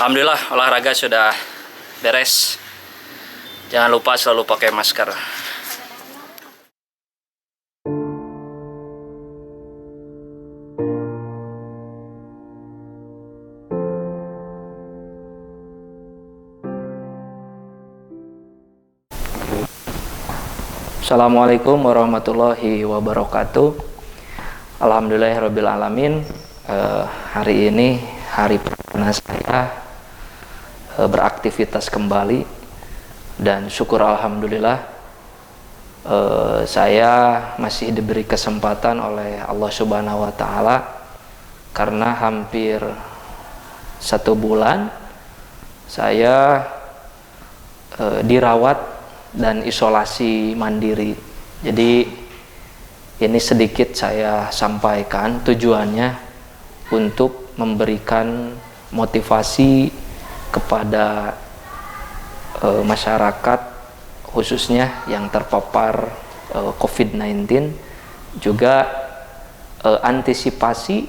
Alhamdulillah olahraga sudah beres. Jangan lupa selalu pakai masker. Assalamualaikum warahmatullahi wabarakatuh. Alhamdulillahirabbil alamin. Hari ini hari perdana saya beraktivitas kembali dan syukur alhamdulillah saya masih diberi kesempatan oleh Allah Subhanahu wa taala, karena hampir 1 bulan saya dirawat dan isolasi mandiri. Jadi ini sedikit saya sampaikan tujuannya untuk memberikan motivasi kepada masyarakat khususnya yang terpapar COVID-19, juga antisipasi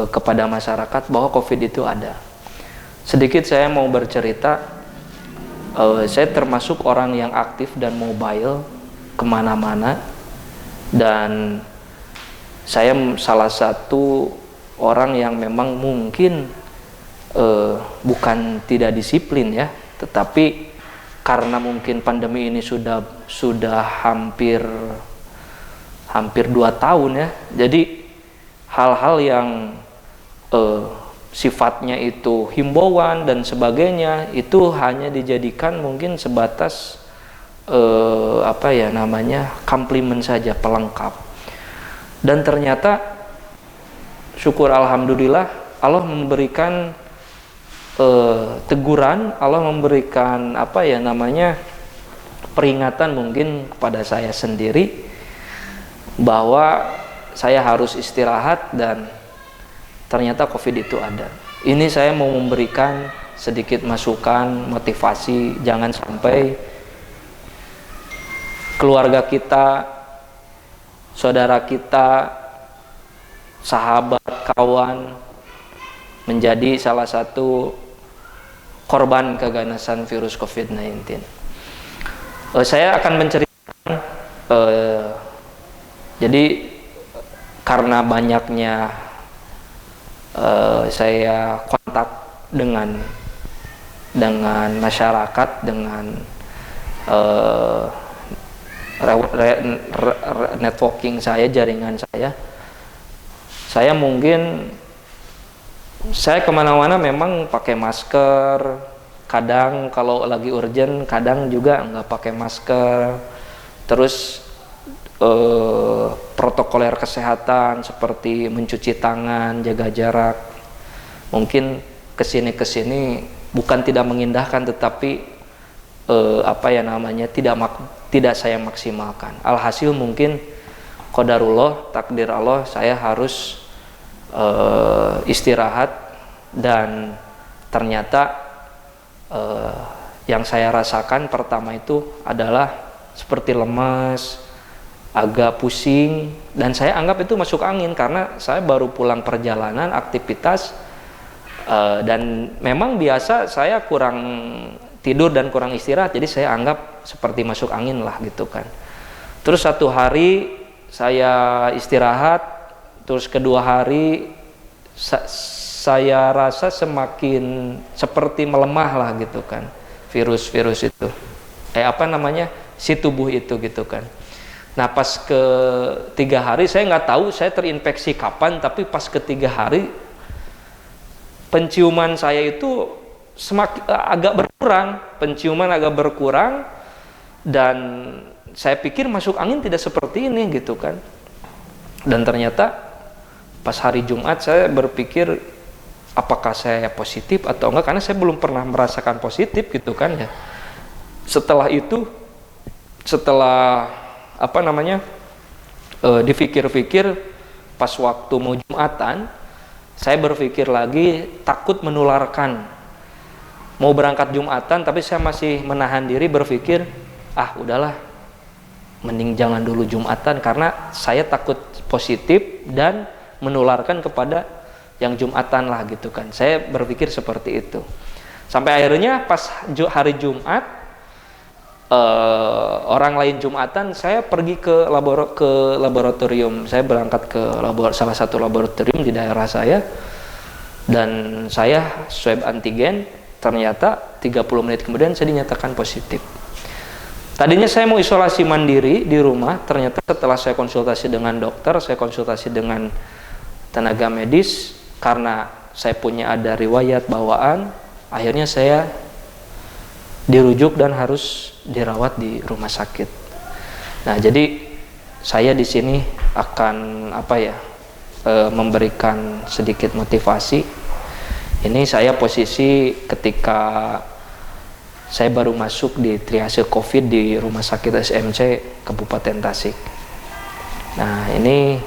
kepada masyarakat bahwa COVID itu ada. Sedikit saya mau bercerita. Saya termasuk orang yang aktif dan mobile kemana-mana, dan saya salah satu orang yang memang mungkin bukan tidak disiplin ya, tetapi karena mungkin pandemi ini sudah hampir 2 tahun ya, jadi hal-hal yang sifatnya itu himbauan dan sebagainya itu hanya dijadikan mungkin sebatas komplimen saja, pelengkap. Dan ternyata syukur alhamdulillah Allah memberikan teguran, Allah memberikan peringatan mungkin kepada saya sendiri bahwa saya harus istirahat, dan ternyata COVID itu ada. Ini saya mau memberikan sedikit masukan, motivasi, jangan sampai keluarga kita, saudara kita, sahabat, kawan menjadi salah satu korban keganasan virus COVID-19. Saya akan menceritakan, jadi karena banyaknya saya kontak dengan masyarakat, dengan networking saya, jaringan saya mungkin saya kemana-mana memang pakai masker, kadang kalau lagi urgent, kadang juga nggak pakai masker. Terus protokoler kesehatan seperti mencuci tangan, jaga jarak, mungkin kesini bukan tidak mengindahkan, tetapi tidak saya maksimalkan. Alhasil mungkin qadarullah, takdir Allah, saya harus istirahat, dan ternyata yang saya rasakan pertama itu adalah seperti lemas, agak pusing, dan saya anggap itu masuk angin karena saya baru pulang perjalanan aktivitas, dan memang biasa saya kurang tidur dan kurang istirahat, jadi saya anggap seperti masuk angin lah gitu kan. Terus 1 hari saya istirahat, terus kedua hari saya rasa semakin seperti melemah lah gitu kan, virus itu si tubuh itu gitu kan. Nah pas ke 3 hari saya nggak tahu saya terinfeksi kapan, tapi pas ke 3 hari penciuman saya itu agak berkurang, dan saya pikir masuk angin tidak seperti ini gitu kan. Dan ternyata pas hari Jumat saya berpikir apakah saya positif atau enggak, karena saya belum pernah merasakan positif gitu kan ya. Setelah itu, dipikir-pikir pas waktu mau Jumatan, saya berpikir lagi takut menularkan. Mau berangkat Jumatan tapi saya masih menahan diri, berpikir udahlah, mending jangan dulu Jumatan karena saya takut positif dan menularkan kepada yang Jumatan lah gitu kan. Saya berpikir seperti itu. Sampai akhirnya pas hari Jumat, orang lain Jumatan, saya pergi ke laboratorium. Saya berangkat ke salah satu laboratorium di daerah saya, dan saya swab antigen. Ternyata 30 menit kemudian saya dinyatakan positif. Tadinya saya mau isolasi mandiri di rumah, ternyata setelah saya konsultasi dengan dokter, saya konsultasi dengan tenaga medis, karena saya punya ada riwayat bawaan, akhirnya saya dirujuk dan harus dirawat di rumah sakit. Nah, jadi saya di sini akan memberikan sedikit motivasi. Ini saya posisi ketika saya baru masuk di triase COVID di Rumah Sakit SMC Kabupaten Tasik. Nah, ini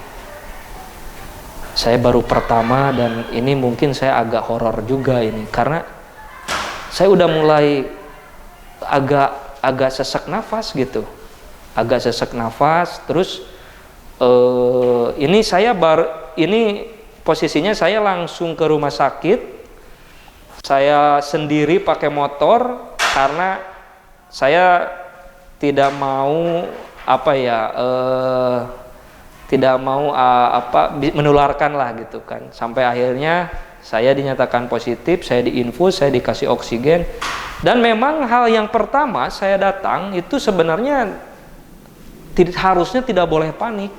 saya baru pertama, dan ini mungkin saya agak horor juga ini, karena saya udah mulai agak sesak nafas gitu. Agak sesak nafas, terus ini posisinya saya langsung ke rumah sakit. Saya sendiri pakai motor karena saya tidak mau menularkan lah gitu kan. Sampai akhirnya saya dinyatakan positif, saya diinfus, saya dikasih oksigen. Dan memang hal yang pertama saya datang itu sebenarnya harusnya tidak boleh panik.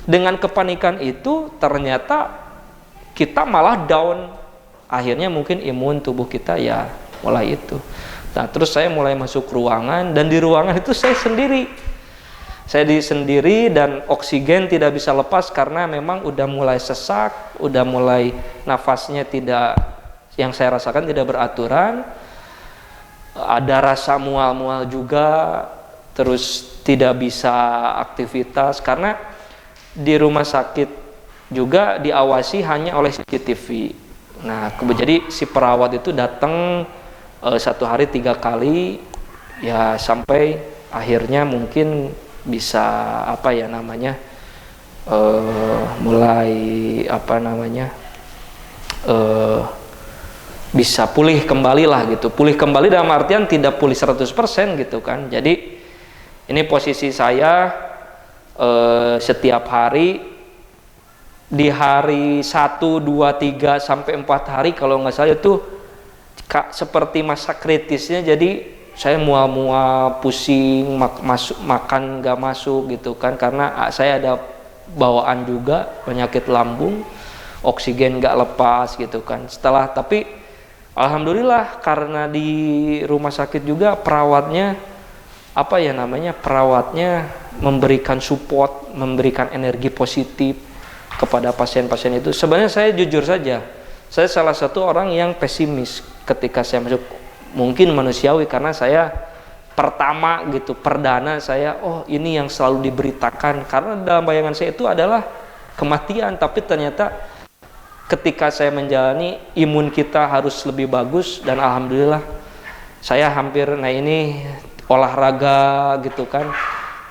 Dengan kepanikan itu ternyata kita malah down. Akhirnya mungkin imun tubuh kita ya mulai itu. Nah, terus saya mulai masuk ruangan, dan di ruangan itu saya sendiri. Saya sendiri, dan oksigen tidak bisa lepas karena memang udah mulai sesak, udah mulai nafasnya tidak, yang saya rasakan tidak beraturan. Ada rasa mual-mual juga, terus tidak bisa aktivitas karena di rumah sakit juga diawasi hanya oleh CCTV. Nah, jadi si perawat itu datang 1 hari 3 kali, ya sampai akhirnya mungkin bisa mulai bisa pulih kembali lah gitu. Pulih kembali dalam artian tidak pulih 100% gitu kan. Jadi ini posisi saya setiap hari, di hari 1, 2, 3 sampai 4 hari kalau nggak salah itu seperti masa kritisnya. Jadi saya mual-mual, pusing, makan nggak masuk gitu kan, karena saya ada bawaan juga penyakit lambung, oksigen nggak lepas gitu kan. Tapi alhamdulillah karena di rumah sakit juga perawatnya memberikan support, memberikan energi positif kepada pasien-pasien itu. Sebenarnya saya jujur saja, saya salah satu orang yang pesimis ketika saya masuk, mungkin manusiawi karena saya perdana saya, ini yang selalu diberitakan, karena dalam bayangan saya itu adalah kematian. Tapi ternyata ketika saya menjalani, imun kita harus lebih bagus, dan alhamdulillah saya hampir, ini olahraga gitu kan.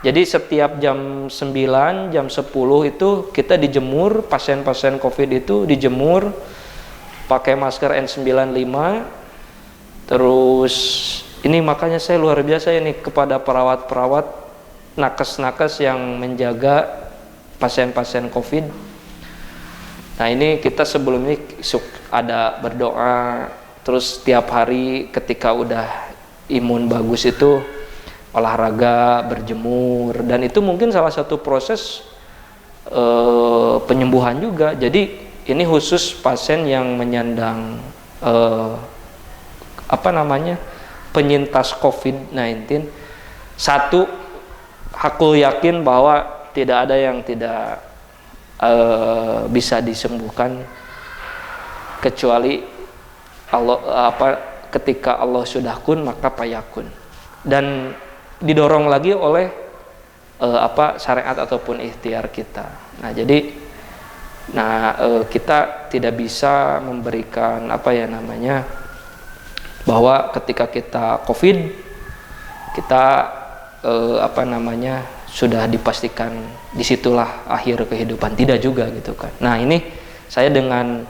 Jadi setiap jam 9, jam 10 itu kita dijemur, pasien-pasien COVID itu dijemur pakai masker N95. Terus ini makanya saya luar biasa ini kepada perawat-perawat, nakes-nakes yang menjaga pasien-pasien COVID. Nah, ini kita sebelum ini ada berdoa, terus setiap hari ketika udah imun bagus itu olahraga, berjemur, dan itu mungkin salah satu proses penyembuhan juga. Jadi ini khusus pasien yang menyandang penyintas COVID-19. Satu, aku yakin bahwa tidak ada yang tidak bisa disembuhkan kecuali ketika Allah sudah kun maka payakun, dan didorong lagi oleh syariat ataupun ikhtiar kita. Nah, jadi kita tidak bisa memberikan bahwa ketika kita COVID kita sudah dipastikan disitulah akhir kehidupan, tidak juga gitu kan. Nah, ini saya dengan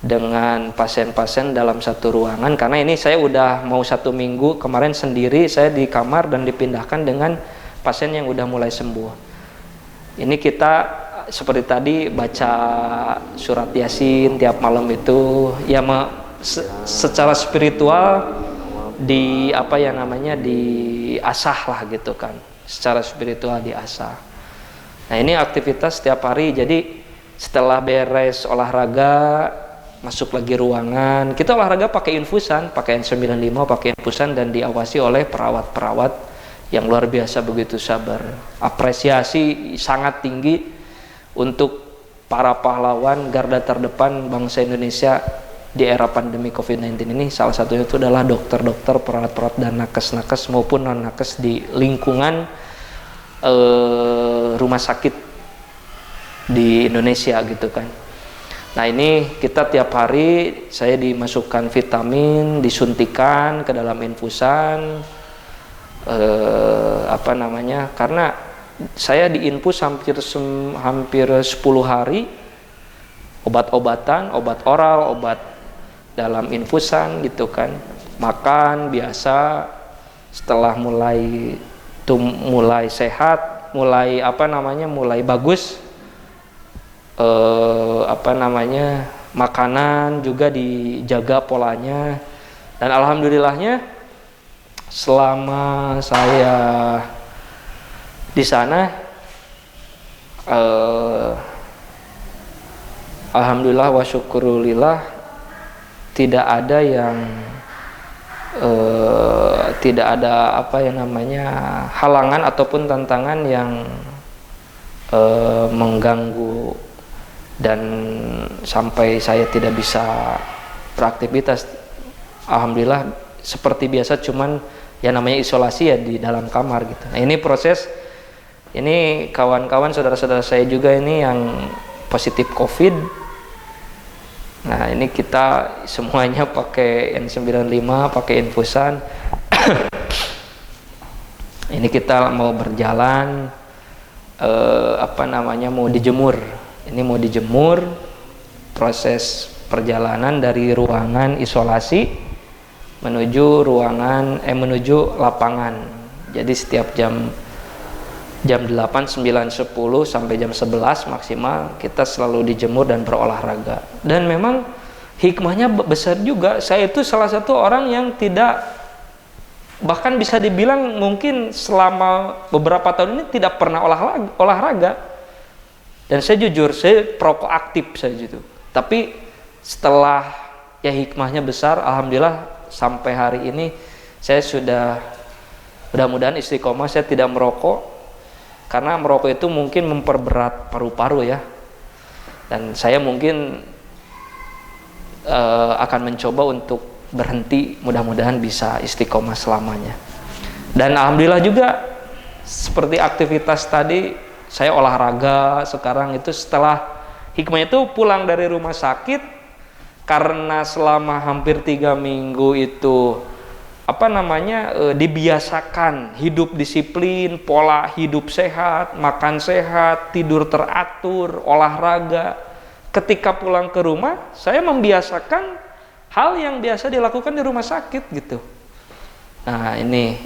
dengan pasien-pasien dalam satu ruangan, karena ini saya udah mau 1 minggu kemarin sendiri saya di kamar dan dipindahkan dengan pasien yang udah mulai sembuh. Ini kita seperti tadi baca surat Yasin tiap malam itu ya, secara spiritual di apa ya namanya, diasah lah gitu kan, secara spiritual diasah. Nah ini aktivitas setiap hari. Jadi setelah beres olahraga masuk lagi ruangan, kita olahraga pakai infusan, pakai N95, pakai infusan, dan diawasi oleh perawat-perawat yang luar biasa, begitu sabar. Apresiasi sangat tinggi untuk para pahlawan garda terdepan bangsa Indonesia di era pandemi COVID-19 ini. Salah satunya itu adalah dokter-dokter, perawat-perawat, dan nakes-nakes maupun non-nakes di lingkungan rumah sakit di Indonesia gitu kan. Nah ini kita tiap hari saya dimasukkan vitamin, disuntikan ke dalam infusan, apa namanya, karena saya diinfus hampir 10 hari, obat-obatan, obat oral, obat dalam infusan gitu kan. Makan biasa, setelah mulai sehat, mulai apa namanya, mulai bagus, apa namanya, makanan juga dijaga polanya. Dan alhamdulillahnya selama saya di sana, alhamdulillah wa syukurulillah, tidak ada yang tidak ada apa ya namanya, halangan ataupun tantangan yang mengganggu dan sampai saya tidak bisa beraktivitas. Alhamdulillah seperti biasa, cuman ya namanya isolasi ya di dalam kamar gitu. Nah ini proses, ini kawan-kawan saudara-saudara saya juga ini yang positif COVID. Nah ini kita semuanya pakai N95, pakai infusan. Ini kita mau berjalan, apa namanya, mau dijemur. Ini mau dijemur, proses perjalanan dari ruangan isolasi menuju menuju lapangan. Jadi setiap jam 8, 9, 10 sampai jam 11 maksimal kita selalu dijemur dan berolahraga. Dan memang hikmahnya besar juga. Saya itu salah satu orang yang tidak, bahkan bisa dibilang mungkin selama beberapa tahun ini tidak pernah olahraga. Dan saya jujur, saya perokok aktif saya gitu. Tapi setelah ya hikmahnya besar, alhamdulillah sampai hari ini saya sudah, mudah-mudahan istiqomah, saya tidak merokok. Karena merokok itu mungkin memperberat paru-paru ya. Dan saya mungkin akan mencoba untuk berhenti, mudah-mudahan bisa istiqomah selamanya. Dan alhamdulillah juga seperti aktivitas tadi, saya olahraga sekarang itu setelah hikmahnya itu pulang dari rumah sakit, karena selama hampir 3 minggu itu apa namanya, dibiasakan hidup disiplin, pola hidup sehat, makan sehat, tidur teratur, olahraga. Ketika pulang ke rumah, saya membiasakan hal yang biasa dilakukan di rumah sakit gitu. Nah ini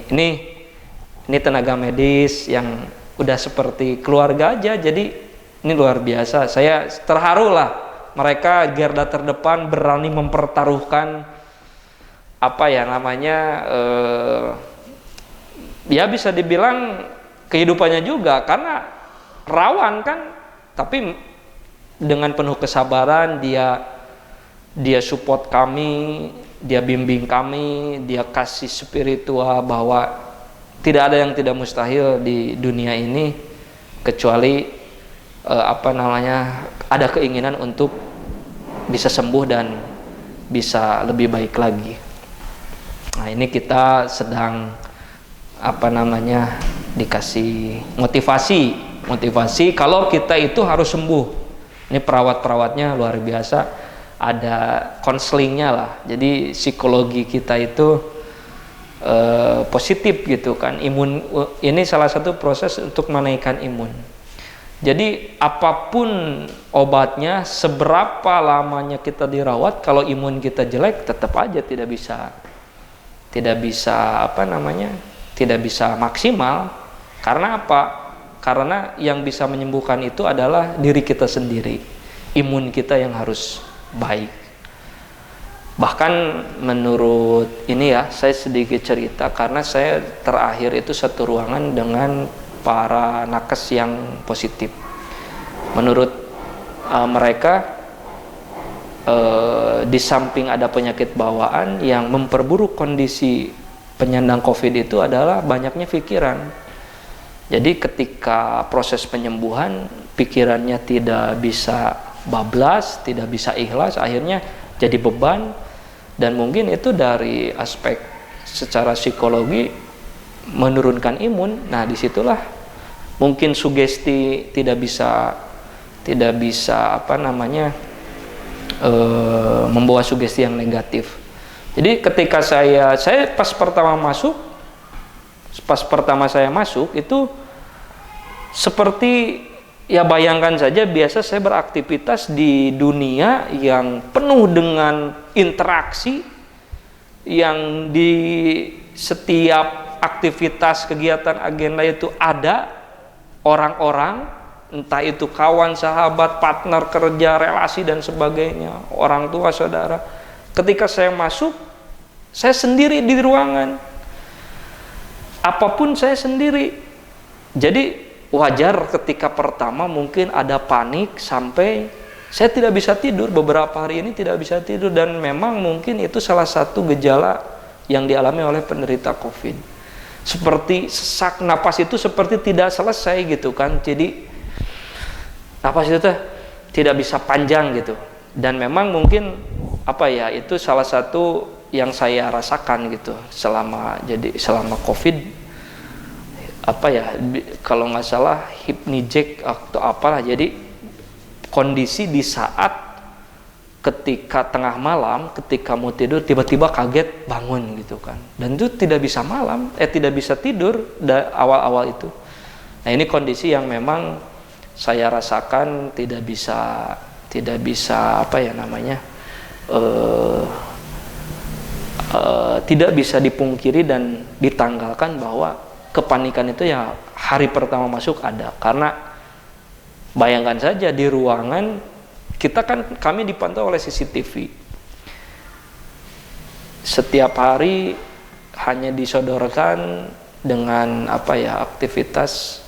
tenaga medis yang udah seperti keluarga aja, jadi ini luar biasa. Saya terharu lah, mereka garda terdepan berani mempertaruhkan apa ya namanya, ya bisa dibilang kehidupannya juga, karena rawan kan, tapi dengan penuh kesabaran dia support kami, dia bimbing kami, dia kasih spiritual bahwa tidak ada yang tidak mustahil di dunia ini, kecuali apa namanya, ada keinginan untuk bisa sembuh dan bisa lebih baik lagi. Nah ini kita sedang apa namanya, dikasih motivasi kalau kita itu harus sembuh. Ini perawat-perawatnya luar biasa, ada konselingnya lah. Jadi psikologi kita itu positif gitu kan. Imun ini salah satu proses untuk menaikkan imun. Jadi apapun obatnya, seberapa lamanya kita dirawat, kalau imun kita jelek tetap aja tidak bisa apa namanya, tidak bisa maksimal. Karena apa? Karena yang bisa menyembuhkan itu adalah diri kita sendiri, imun kita yang harus baik. Bahkan menurut ini ya, saya sedikit cerita, karena saya terakhir itu satu ruangan dengan para nakes yang positif. Menurut mereka, di samping ada penyakit bawaan yang memperburuk kondisi penyandang COVID itu adalah banyaknya pikiran. Jadi ketika proses penyembuhan, pikirannya tidak bisa bablas, tidak bisa ikhlas, akhirnya jadi beban. Dan mungkin itu dari aspek secara psikologi menurunkan imun. Nah, disitulah mungkin sugesti tidak bisa apa namanya, membawa sugesti yang negatif. Jadi ketika saya pas pertama saya masuk itu seperti, ya bayangkan saja, biasa saya beraktivitas di dunia yang penuh dengan interaksi, yang di setiap aktivitas kegiatan agenda itu ada orang-orang, entah itu kawan, sahabat, partner kerja, relasi dan sebagainya, orang tua, saudara. Ketika saya masuk, saya sendiri di ruangan, apapun saya sendiri. Jadi wajar ketika pertama mungkin ada panik sampai saya tidak bisa tidur, beberapa hari ini tidak bisa tidur. Dan memang mungkin itu salah satu gejala yang dialami oleh penderita COVID. Seperti sesak napas itu seperti tidak selesai gitu kan. Jadi napas itu tidak bisa panjang gitu. Dan memang mungkin apa ya, itu salah satu yang saya rasakan gitu selama COVID, apa ya, kalau nggak salah hipnijek atau apalah. Jadi kondisi di saat ketika tengah malam, ketika mau tidur tiba-tiba kaget bangun gitu kan, dan itu tidak bisa tidak bisa tidur awal-awal itu. Nah, ini kondisi yang memang saya rasakan tidak bisa apa ya namanya, tidak bisa dipungkiri dan ditanggalkan bahwa kepanikan itu ya hari pertama masuk ada. Karena bayangkan saja di ruangan kita kan, kami dipantau oleh CCTV. Setiap hari hanya disodorkan dengan apa ya, aktivitas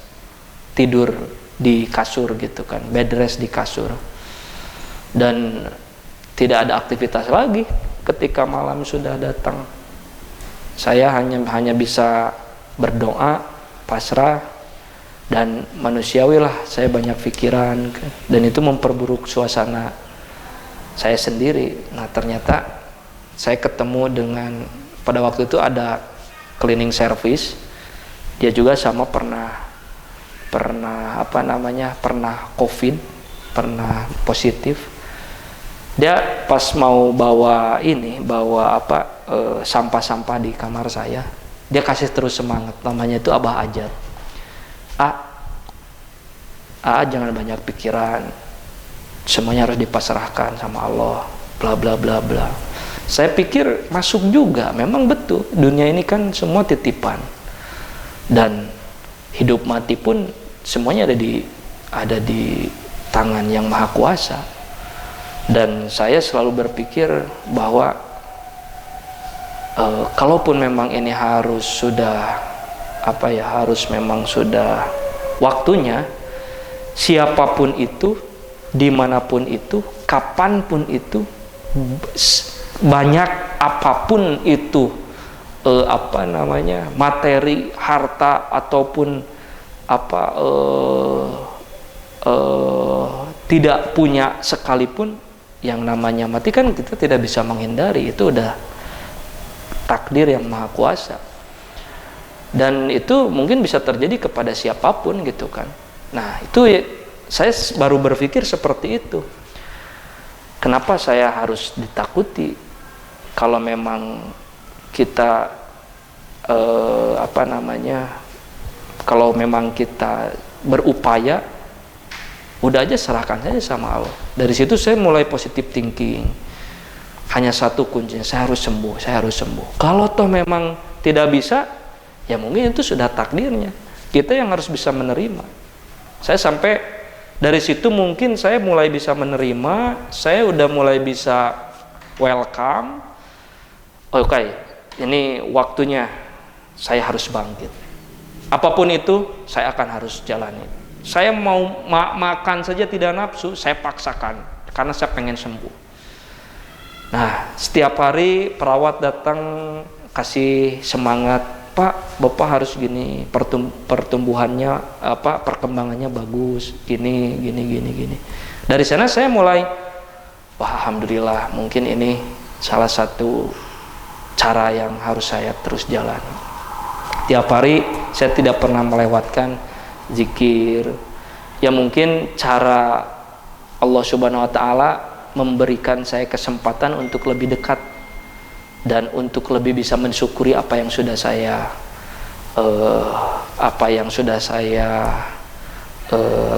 tidur di kasur gitu kan, bed rest di kasur. Dan tidak ada aktivitas lagi ketika malam sudah datang. Saya hanya bisa berdoa, pasrah, dan manusiawi lah. Saya banyak pikiran dan itu memperburuk suasana saya sendiri. Nah, ternyata saya ketemu dengan, pada waktu itu ada cleaning service, dia juga sama pernah apa namanya, pernah COVID, pernah positif. Dia pas mau bawa sampah-sampah di kamar saya, dia kasih terus semangat, namanya itu Abah Ajat. Jangan banyak pikiran, semuanya harus dipasrahkan sama Allah, bla bla bla bla. Saya pikir masuk juga, memang betul, dunia ini kan semua titipan, dan hidup mati pun semuanya ada di tangan yang maha kuasa. Dan saya selalu berpikir bahwa kalaupun memang ini harus memang sudah waktunya, siapapun itu, dimanapun itu, kapanpun itu, banyak apapun itu materi, harta ataupun tidak punya sekalipun, yang namanya mati kan kita tidak bisa menghindari, itu udah takdir yang maha kuasa. Dan itu mungkin bisa terjadi kepada siapapun gitu kan. Nah, itu saya baru berpikir seperti itu. Kenapa saya harus ditakuti kalau memang kita kalau memang kita berupaya Udah aja serahkan saja sama Allah. Dari situ saya mulai positive thinking. Hanya satu kuncinya, saya harus sembuh, saya harus sembuh. Kalau toh memang tidak bisa, ya mungkin itu sudah takdirnya. Kita yang harus bisa menerima. Saya sampai dari situ mungkin saya mulai bisa menerima, saya udah mulai bisa welcome. Oke, ini waktunya saya harus bangkit. Apapun itu, saya akan harus jalani. Saya mau makan saja tidak nafsu, saya paksakan karena saya pengen sembuh. Nah, setiap hari perawat datang kasih semangat, Pak, Bapak harus gini, pertumbuhannya perkembangannya bagus, gini. Dari sana saya mulai, wah alhamdulillah, mungkin ini salah satu cara yang harus saya terus jalani. Tiap hari saya tidak pernah melewatkan zikir. Ya mungkin cara Allah Subhanahu wa taala memberikan saya kesempatan untuk lebih dekat dan untuk lebih bisa mensyukuri apa yang sudah saya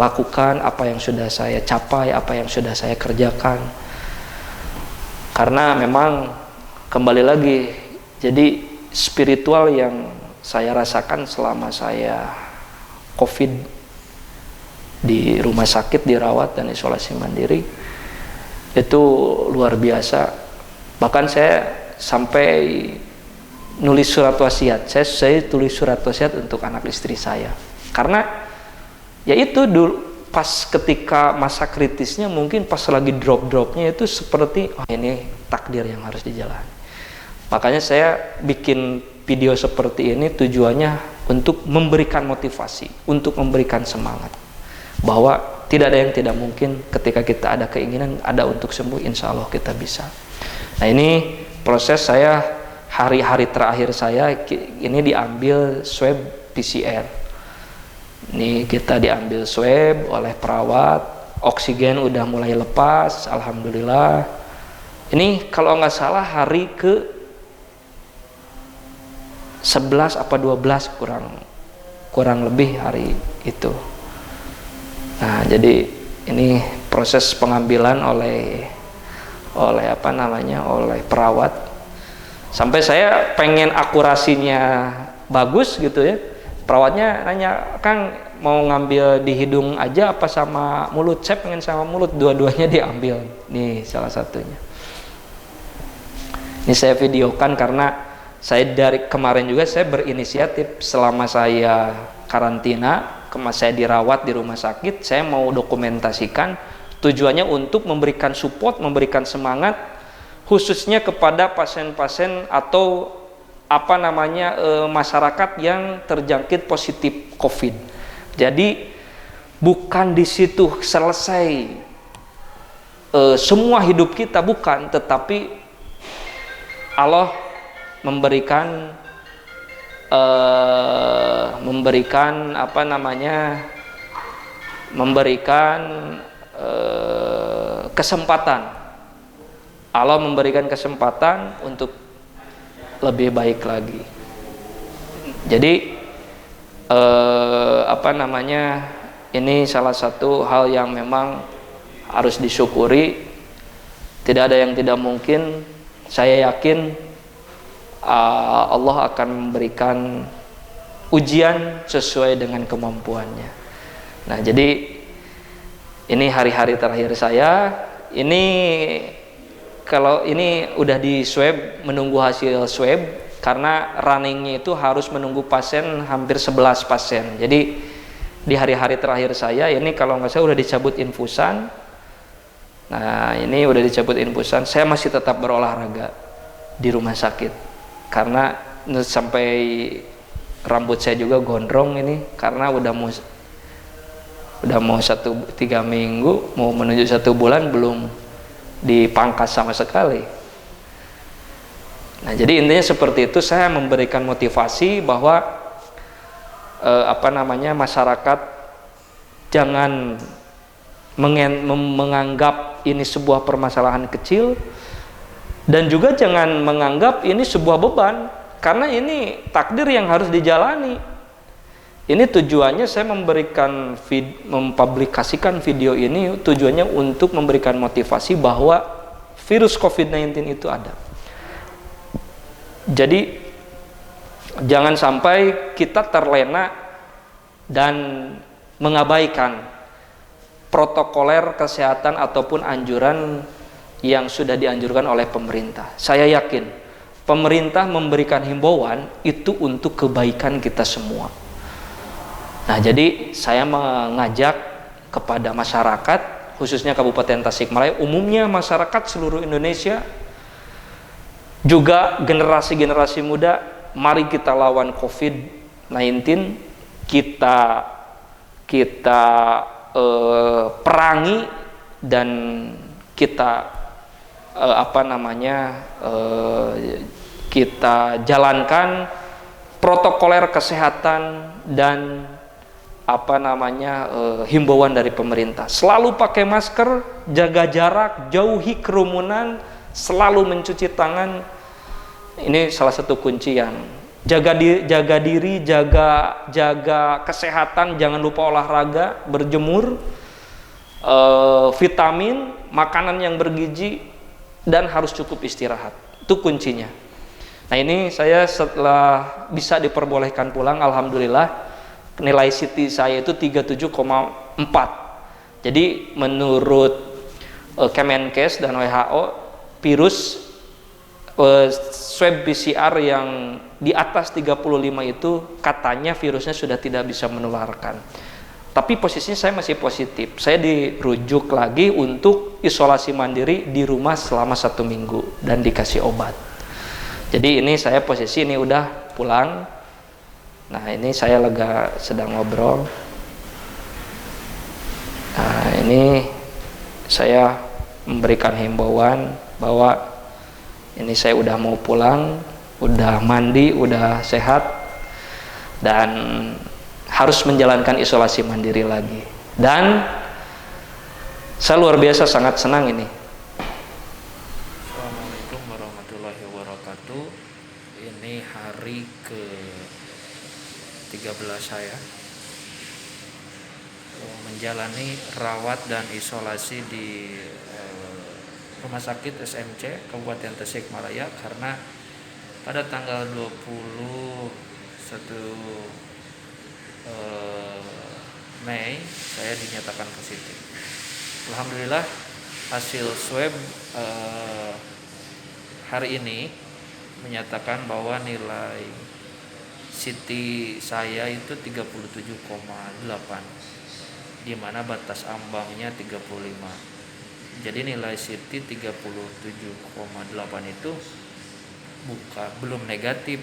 lakukan, apa yang sudah saya capai, apa yang sudah saya kerjakan. Karena memang kembali lagi, jadi spiritual yang saya rasakan selama saya COVID di rumah sakit, dirawat dan isolasi mandiri, itu luar biasa. Bahkan saya sampai nulis surat wasiat. Saya tulis surat wasiat untuk anak istri saya. Karena ya itu dulu pas ketika masa kritisnya, mungkin pas lagi drop-dropnya itu seperti ini takdir yang harus dijalani. Makanya saya bikin video seperti ini tujuannya untuk memberikan motivasi, untuk memberikan semangat bahwa tidak ada yang tidak mungkin. Ketika kita ada keinginan, ada untuk sembuh, insya Allah kita bisa. Nah, ini proses saya hari-hari terakhir saya, ini diambil swab PCR. Ini kita diambil swab oleh perawat, oksigen udah mulai lepas, alhamdulillah. Ini kalau nggak salah hari ke 11 apa 12 kurang lebih hari itu. Nah, jadi ini proses pengambilan oleh perawat. Sampai saya pengen akurasinya bagus gitu ya. Perawatnya nanya, "Kang, mau ngambil di hidung aja apa sama mulut?" Saya pengen sama mulut, dua-duanya diambil. Nih salah satunya. Ini saya videokan karena saya dari kemarin juga saya berinisiatif selama saya karantina, saya dirawat di rumah sakit, saya mau dokumentasikan, tujuannya untuk memberikan support, memberikan semangat khususnya kepada pasien-pasien atau masyarakat yang terjangkit positif COVID. Jadi bukan di situ selesai semua hidup kita, bukan, tetapi Allah memberikan kesempatan. Allah memberikan kesempatan untuk lebih baik lagi. Jadi ini salah satu hal yang memang harus disyukuri. Tidak ada yang tidak mungkin. Saya yakin Allah akan memberikan ujian sesuai dengan kemampuannya. Nah, jadi ini hari-hari terakhir saya. Ini kalau ini udah di swab, menunggu hasil swab, karena runningnya itu harus menunggu pasien hampir 11 pasien. Jadi di hari-hari terakhir saya ini kalau nggak salah udah dicabut infusan. Nah, ini udah dicabut infusan. Saya masih tetap berolahraga di rumah sakit karena sampai rambut saya juga gondrong ini karena udah mau 3 minggu mau menuju 1 bulan belum dipangkas sama sekali. Nah, jadi intinya seperti itu. Saya memberikan motivasi bahwa masyarakat jangan menganggap ini sebuah permasalahan kecil, dan juga jangan menganggap ini sebuah beban, karena ini takdir yang harus dijalani. Ini tujuannya saya mempublikasikan video ini tujuannya untuk memberikan motivasi bahwa virus COVID-19 itu ada. Jadi jangan sampai kita terlena dan mengabaikan protokoler kesehatan ataupun anjuran yang sudah dianjurkan oleh pemerintah. Saya yakin pemerintah memberikan himbauan itu untuk kebaikan kita semua. Nah, jadi saya mengajak kepada masyarakat, khususnya Kabupaten Tasikmalaya, umumnya masyarakat seluruh Indonesia, juga generasi-generasi muda, mari kita lawan COVID-19, kita perangi dan kita kita jalankan protokoler kesehatan dan himbauan dari pemerintah. Selalu pakai masker, jaga jarak, jauhi kerumunan, selalu mencuci tangan. Ini salah satu kunci yang jaga diri, jaga kesehatan, jangan lupa olahraga, berjemur, vitamin, makanan yang bergizi, dan harus cukup istirahat. Itu kuncinya. Nah, ini saya setelah bisa diperbolehkan pulang, alhamdulillah nilai CT saya itu 37,4. Jadi menurut Kemenkes dan WHO, virus swab PCR yang di atas 35 itu katanya virusnya sudah tidak bisa menularkan. Tapi posisinya saya masih positif. Saya dirujuk lagi untuk isolasi mandiri di rumah selama 1 minggu dan dikasih obat. Jadi ini saya posisi ini udah pulang. Nah, ini saya lega sedang ngobrol. Nah, ini saya memberikan himbauan bahwa ini saya udah mau pulang, udah mandi, udah sehat, dan harus menjalankan isolasi mandiri lagi. Dan saya luar biasa sangat senang ini. Assalamualaikum warahmatullahi wabarakatuh. Ini hari ke 13 saya menjalani rawat dan isolasi di Rumah Sakit SMC Kabupaten Tasikmalaya karena pada tanggal 21 Mei saya dinyatakan positif. Alhamdulillah hasil swab hari ini menyatakan bahwa nilai CT saya itu 37,8, di mana batas ambangnya 35. Jadi nilai CT 37,8 itu belum negatif,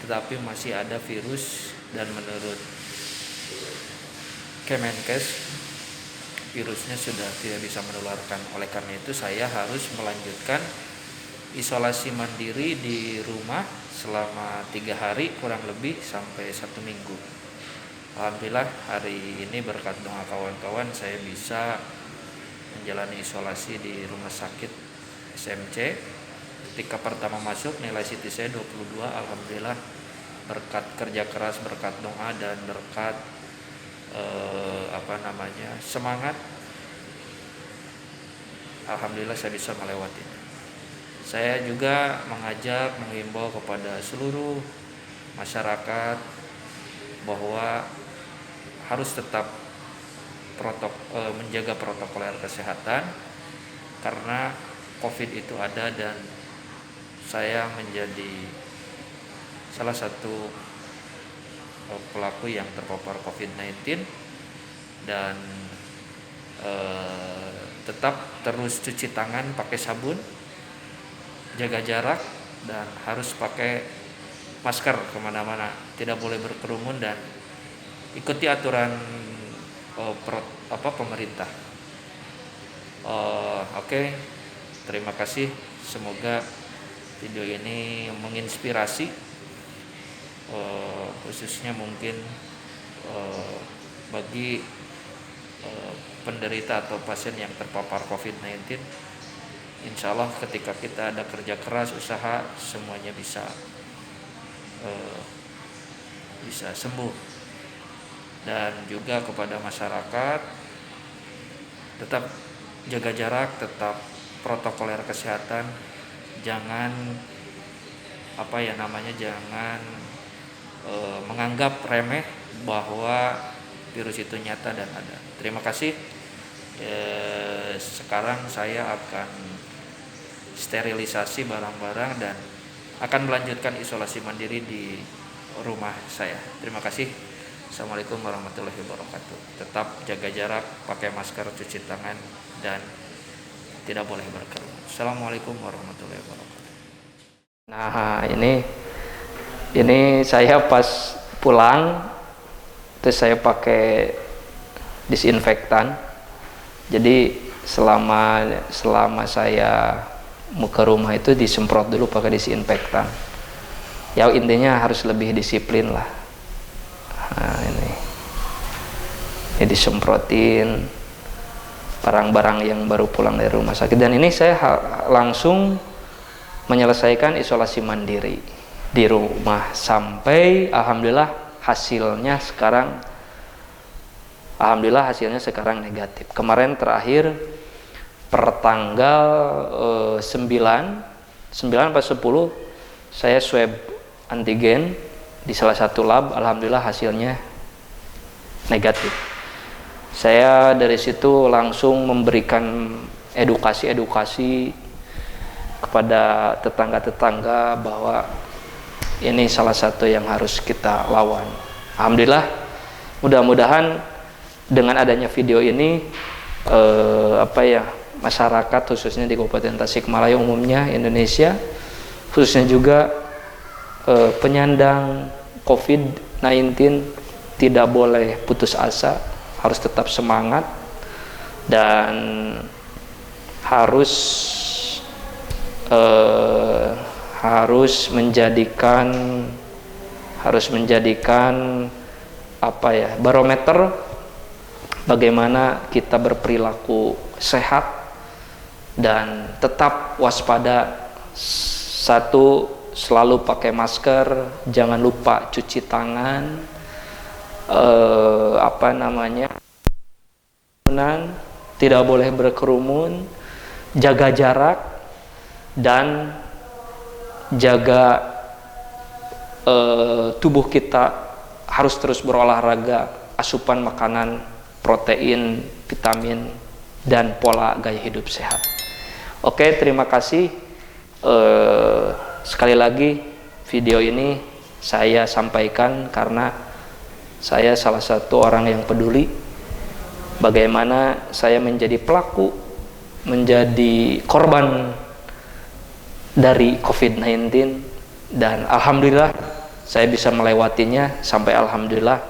tetapi masih ada virus, dan menurut Kemenkes virusnya sudah tidak bisa menularkan. Oleh karena itu saya harus melanjutkan isolasi mandiri di rumah selama 3 hari kurang lebih sampai 1 minggu. Alhamdulillah hari ini berkat doa kawan-kawan saya bisa menjalani isolasi di Rumah Sakit SMC. Ketika pertama masuk nilai CT saya 22. Alhamdulillah berkat kerja keras, berkat doa, dan berkat semangat, alhamdulillah saya bisa melewati. Saya juga mengimbau kepada seluruh masyarakat bahwa harus tetap menjaga protokol kesehatan karena COVID itu ada, dan saya menjadi salah satu pelaku yang terpapar COVID-19, dan tetap terus cuci tangan pakai sabun, jaga jarak, dan harus pakai masker kemana-mana, tidak boleh berkerumun, dan ikuti aturan pemerintah. Oke, terima kasih. Semoga video ini menginspirasi, khususnya mungkin bagi penderita atau pasien yang terpapar COVID-19. Insya Allah ketika kita ada kerja keras, usaha, semuanya bisa sembuh. dan juga kepada masyarakat tetap jaga jarak, tetap protokoler kesehatan, jangan jangan menganggap remeh bahwa virus itu nyata dan ada. Terima kasih. Sekarang saya akan sterilisasi barang-barang dan akan melanjutkan isolasi mandiri di rumah saya. Terima kasih. Assalamualaikum warahmatullahi wabarakatuh. Tetap jaga jarak, pakai masker, cuci tangan, dan tidak boleh berkerumun. Assalamualaikum warahmatullahi wabarakatuh. Nah, ini saya pas pulang terus saya pakai disinfektan. Jadi selama saya mau ke rumah itu disemprot dulu pakai disinfektan. Ya intinya harus lebih disiplin lah. Nah, ini disemprotin barang-barang yang baru pulang dari rumah sakit, dan ini saya langsung menyelesaikan isolasi mandiri di rumah sampai alhamdulillah hasilnya sekarang negatif. Kemarin terakhir per tanggal 9 pas 10 saya swab antigen di salah satu lab, alhamdulillah hasilnya negatif. Saya dari situ langsung memberikan edukasi kepada tetangga-tetangga bahwa ini salah satu yang harus kita lawan. Alhamdulillah, mudah-mudahan dengan adanya video ini masyarakat khususnya di Kabupaten Tasikmalaya, umumnya Indonesia, khususnya juga penyandang COVID-19 tidak boleh putus asa, harus tetap semangat dan harus menjadikan barometer bagaimana kita berperilaku sehat dan tetap waspada. Satu, selalu pakai masker, jangan lupa cuci tangan, tidak boleh berkerumun, jaga jarak, dan jaga tubuh kita harus terus berolahraga, asupan makanan, protein, vitamin, dan pola gaya hidup sehat. Oke, terima kasih. Sekali lagi video ini saya sampaikan karena saya salah satu orang yang peduli bagaimana saya menjadi pelaku, menjadi korban dari COVID-19, dan alhamdulillah saya bisa melewatinya sampai alhamdulillah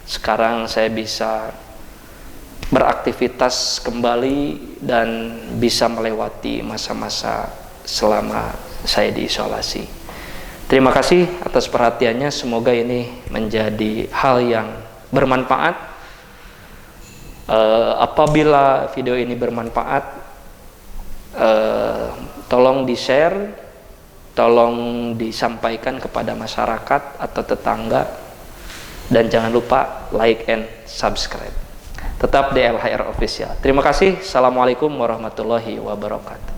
sekarang saya bisa beraktivitas kembali dan bisa melewati masa-masa selama saya diisolasi. Terima kasih atas perhatiannya, semoga ini menjadi hal yang bermanfaat. Apabila video ini bermanfaat, tolong di-share, tolong disampaikan kepada masyarakat atau tetangga, dan jangan lupa like and subscribe. Tetap di LHR Official. Terima kasih. Assalamualaikum warahmatullahi wabarakatuh.